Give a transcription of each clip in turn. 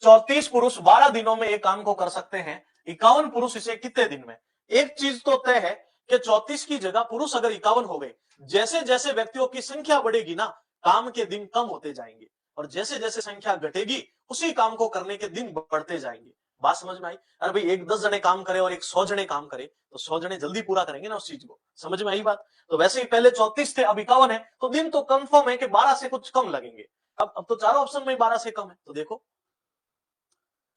34 पुरुष 12 दिनों में एक काम को कर सकते हैं, 51 पुरुष इसे कितने दिन में। एक चीज तो तय है कि 34 की जगह पुरुष अगर 51 हो गए, जैसे जैसे व्यक्तियों की संख्या बढ़ेगी ना, काम के दिन कम होते जाएंगे, और जैसे जैसे संख्या घटेगी उसी काम को करने के दिन बढ़ते जाएंगे। बात समझ में आई? अरे भाई एक 10 जने काम करे और एक 100 जने काम करे तो 100 जने जल्दी पूरा करेंगे ना उस चीज को। समझ में आई बात? तो वैसे ही पहले 34 थे, अब 51 है, तो दिन तो कंफर्म है कि 12 से कुछ कम लगेंगे। अब तो चारों ऑप्शन में 12 से कम है, तो देखो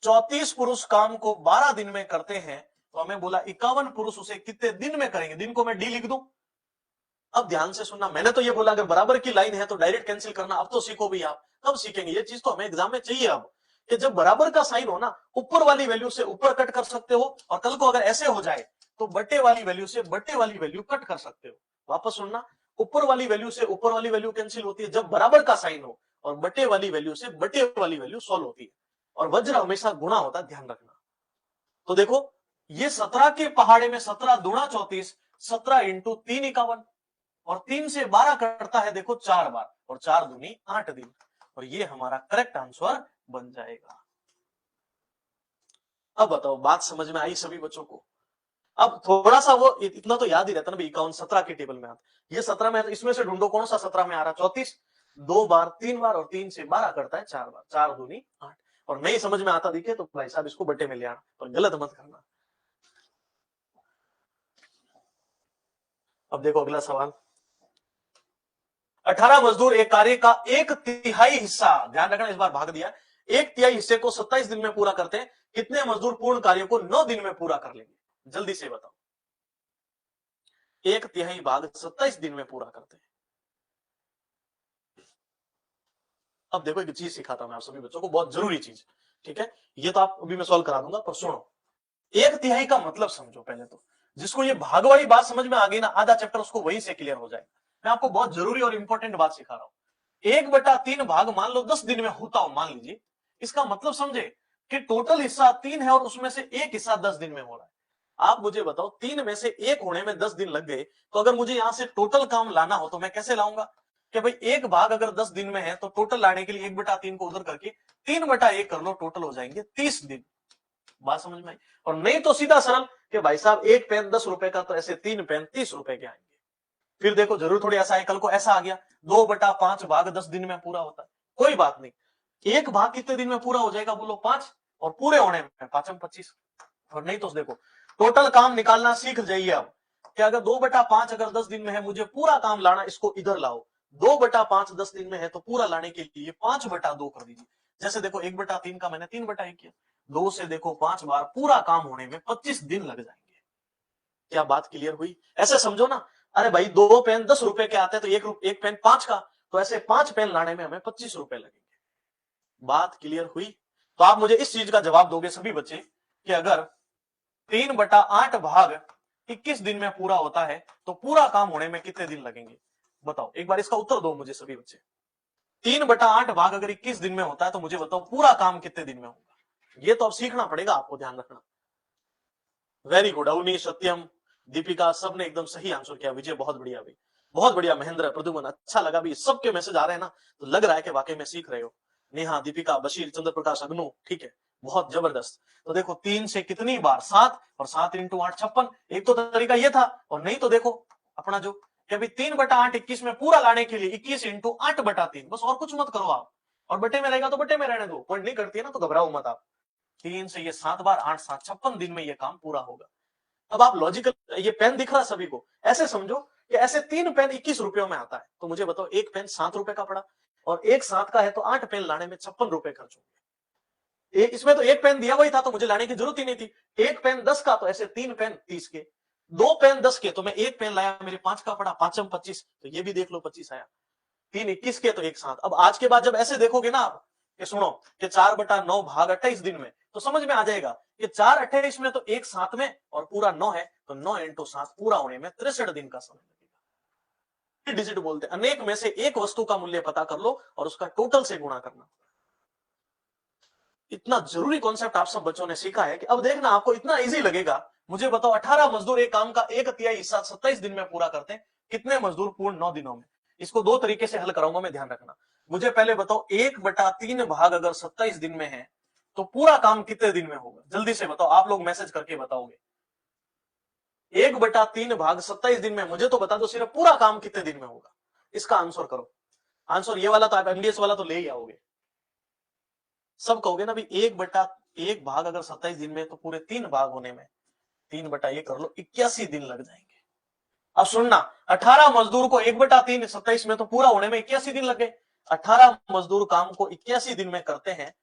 34 पुरुष काम को 12 दिन में करते हैं, तो हमें बोला 51 पुरुष उसे कितने दिन में करेंगे। दिन को मैं डी लिख दूं। अब ध्यान से सुनना, मैंने तो ये बोला अगर बराबर की लाइन है तो डायरेक्ट कैंसिल करना। अब तो सीखो भी आप, कब सीखेंगे ये चीज? तो हमें एग्जाम में चाहिए अब, कि जब बराबर का साइन हो ना, ऊपर वाली वैल्यू से ऊपर कट कर सकते हो, और कल को अगर ऐसे हो जाए तो बट्टे वाली वैल्यू से बट्टे वाली वैल्यू कट कर सकते हो। वापस सुनना, ऊपर वाली वैल्यू से ऊपर वाली वैल्यू कैंसिल होती है जब बराबर का साइन हो, और बट्टे वाली वैल्यू से बट्टे वाली वैल्यू सॉल्व होती है, और वज्र हमेशा गुणा होता है, ध्यान रखना। तो देखो ये 17 के पहाड़े में 17 दूना 34, 17 इंटू 3 51, और 3 से 12 करता है देखो 4 बार, और 4 दूनी 8 दिन, और ये हमारा करेक्ट आंसर बन जाएगा। अब बताओ बात समझ में आई सभी बच्चों को? अब थोड़ा सा वो इतना तो याद ही रहता ना भाई, 51 17 के टेबल में आता, ये 17 में, तो इसमें से ढूंढो कौन सा 17 में आ रहा। 34 2 बार 3 बार, और 3 से 12 करता है 4 बार, 4 दूनी 8। और नहीं समझ में आता दिखे तो भाई साहब इसको बट्टे में ले आना, पर गलत मत करना। अब देखो अगला सवाल, 18 मजदूर एक कार्य का 1/3 हिस्सा, ध्यान रखना इस बार भाग दिया, 1/3 हिस्से को 27 दिन में पूरा करते हैं, कितने मजदूर पूर्ण कार्य को 9 दिन में पूरा कर लेंगे? जल्दी से बताओ। 1/3 भाग 27 दिन में पूरा करते हैं। अब देखो एक चीज सिखाता हूं मैं आप सभी बच्चों को, बहुत जरूरी चीज, ठीक है? ये तो आप अभी मैं सॉल्व करा दूंगा, पर सुनो, 1/3 का मतलब समझो पहले तो। जिसको ये भाग वाली बात समझ में आ गई ना, आधा चैप्टर उसको वहीं से क्लियर हो जाएगा। मैं आपको बहुत जरूरी और इंपॉर्टेंट बात सिखा रहा हूं। 1/3 भाग मान लो 10 दिन में होता हो, मान लीजिए, इसका मतलब समझे कि टोटल हिस्सा 3 है और उसमें से एक हिस्सा 10 दिन में हो रहा है। आप मुझे बताओ 3 में से एक होने में 10 दिन लग गए, तो अगर मुझे यहां से टोटल काम लाना हो तो मैं कैसे लाऊंगा? कि भाई एक भाग अगर 10 दिन में है तो टोटल लाने के लिए 1/3 को उधर करके 3/1 कर लो, टोटल हो जाएंगे 30 दिन। बात समझ में आई? और नहीं तो सीधा सरल कि भाई साहब एक पेन 10 रुपए का, तो ऐसे 3 पेन 30 रुपए के आएंगे। फिर देखो जरूर थोड़ी ऐसा है, कल को ऐसा आ गया 2/5 भाग 10 दिन में पूरा होता है, कोई बात नहीं, एक भाग कितने दिन में पूरा हो जाएगा बोलो? 5, और पूरे होने में 5 25। और नहीं तो देखो टोटल काम निकालना सीख जाइए अब, कि अगर 2/5 अगर 10 दिन में है, मुझे पूरा काम लाना, इसको इधर लाओ। 2/5 10 दिन में है, तो पूरा लाने के लिए 5/2 कर दीजिए। जैसे देखो 1/3 का मैंने 3/1 किया, 2 से देखो 5 बार, पूरा काम होने में 25 दिन लग जाएंगे। क्या बात क्लियर हुई? ऐसे समझो ना, अरे भाई 2 पेन 10 रुपए के आते हैं, तो एक पेन 5 का, तो ऐसे 5 पेन लाने में हमें 25 रुपए लगेंगे। बात क्लियर हुई? तो आप मुझे इस चीज का जवाब दोगे सभी बच्चे, कि अगर 3/8 भाग 21 दिन में पूरा होता है, तो पूरा काम होने में कितने दिन लगेंगे? बताओ एक बार इसका उत्तर दो मुझे सभी बच्चे। 3/8 भाग अगर 21 दिन में होता है, तो मुझे बताओ पूरा काम कितने दिन में होगा? ये तो अब सीखना पड़ेगा आपको, ध्यान रखना। वेरी गुड, अवनी, सत्यम, दीपिका, सबने एकदम सही आंसर किया। विजय बहुत बढ़िया भाई, बहुत बढ़िया। महेंद्र, प्रद्युमन, अच्छा लगा भी, सबके मैसेज आ रहे हैं ना, तो लग रहा है कि वाकई में सीख रहे हो। नेहा, दीपिका, बशीर, चंद्र प्रकाश, अग्नू, ठीक है, बहुत जबरदस्त। तो देखो 3 से कितनी बार? 7, और 7 इंटू 8 56। एक तो तरीका ये था, और नहीं तो देखो अपना जो कि अभी 3/8 21 में पूरा लाने के लिए 21 इंटू 8/3, बस और कुछ मत करो आप। और बटे में रहेगा तो बटे में रहने दो, पॉइंट नहीं करती है ना तो घबराओ मत आप। 3 से ये 7 बार, 8 7 56 दिन में ये काम पूरा होगा। अब आप लॉजिकल, ये पेन दिख रहा सभी को, ऐसे समझो कि ऐसे 3 पेन 21 रुपयों में आता है, तो मुझे बताओ एक पेन 7 रुपए का पड़ा, और एक 7 का है, तो 8 पेन लाने में 56 रुपए खर्च होंगे। इसमें तो एक पेन दिया हुआ ही था, तो मुझे लाने की जरूरत ही नहीं थी। एक पेन 10 का, तो ऐसे 3 पेन 30 के, 2 पेन 10 के, तो मैं एक पेन लाया, मेरे 5 का पड़ा, 5 25, तो ये भी देख लो 25 आया। 3 21 के, तो एक 7। अब आज के बाद जब ऐसे देखोगे ना आप, कि सुनो कि 4/9 भाग 28 दिन में, तो समझ में आ जाएगा कि 4 28 में तो एक 7 में, और पूरा 9 है, तो 9 इंटू 7 पूरा होने में 63 दिन का समय लगेगा। डिजिट बोलते हैं, अनेक में से एक वस्तु का मूल्य पता कर लो और उसका टोटल से गुणा करना। इतना जरूरी कॉन्सेप्ट आप सब बच्चों ने सीखा है कि अब देखना आपको इतना इजी लगेगा। मुझे बताओ 18 मजदूर एक काम का 1/3 हिस्सा 27 दिन में पूरा करते हैं, कितने मजदूर पूर्ण 9 दिनों में? इसको 2 तरीके से हल कराऊंगा मैं, ध्यान रखना। मुझे पहले बताओ 1/3 भाग अगर 27 दिन में है, तो पूरा काम कितने दिन में होगा? जल्दी से बताओ, आप लोग मैसेज करके बताओगे। 1/3 भाग 27 दिन में, मुझे तो बता दो सिर्फ पूरा काम कितने दिन में होगा। इसका आंसर करो। आंसर ये वाला तो आप एमडीएस वाला तो ले ही आओगे, सब कहोगे ना भी 1/1 भाग अगर 27 दिन में तो पूरे 3 भाग होने में 3/1 कर लो, 81 दिन लग जाएंगे। अब सुनना, 18 मजदूर को 1/3 27 में तो पूरा होने में 81 दिन लग गए। 18 मजदूर काम को 81 दिन में करते हैं,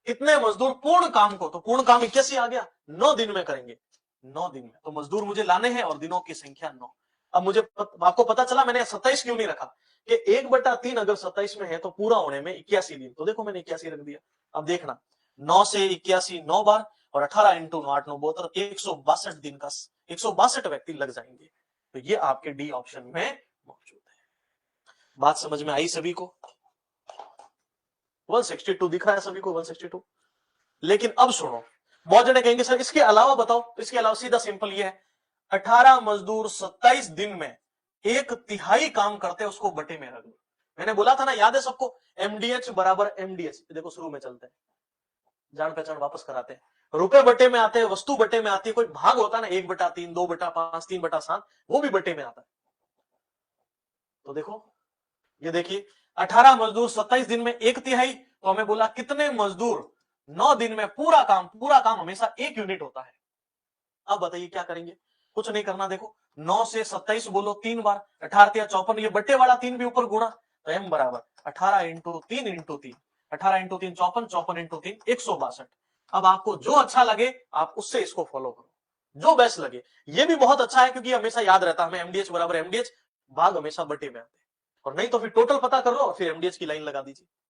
कितने मजदूर पूर्ण काम को, तो पूर्ण काम 81 आ गया, 9 दिन में करेंगे। 9 दिन में तो मजदूर मुझे लाने हैं और दिनों की संख्या 9। अब मुझे आपको पता चला मैंने 27 क्यों नहीं रखा कि 1/3 अगर 27 में है तो पूरा होने में 81 दिन, तो देखो मैंने 81 रख दिया। अब देखना 9 से 81 9 बार और 18 इंटू 9 8 9 72 162 दिन का 162 व्यक्ति लग जाएंगे। तो ये आपके डी ऑप्शन में मौजूद है। बात समझ में आई सभी को? 162 दिख रहा है सभी को 162। लेकिन अब सुनो, बहुत जने कहेंगे सर इसके अलावा बताओ, तो इसके अलावा सीधा सिंपल ये है, 18 मजदूर 27 दिन में 1/3 काम करते हैं, उसको बटे में रख दो। मैंने बोला था ना, याद है सबको, एमडीएच बराबर एमडीएच। देखो शुरू में चलते हैं, जान पहचान वापस कराते हैं। रुपए बटे में आते हैं, वस्तु बटे में आती है, कोई भाग होता है ना 1/3 2/5 3/7, वो भी बटे में आता है। तो देखो ये देखिए 18 मजदूर 27 दिन में 1/3, तो हमें बोला कितने मजदूर 9 दिन में पूरा काम हमेशा 1 यूनिट होता है। अब बताइए क्या करेंगे? कुछ नहीं करना, देखो 9 से 27 बोलो 3 बार, 18 या 54, ये बटे वाला 3 भी ऊपर गुणा, तो एम बराबर 18 इंटू 3 इंटू 3, 18 इंटू 3 54, 54 इंटू 3 162। अब आपको जो अच्छा लगे आप उससे इसको फॉलो करो, जो बेस्ट लगे। ये भी बहुत अच्छा है क्योंकि हमेशा याद रहता है हमें, एमडीएच बराबर एमडीएच, भाग हमेशा बटे में आते हैं। और नहीं तो फिर टोटल पता कर लो और फिर एमडीएच की लाइन लगा दीजिए।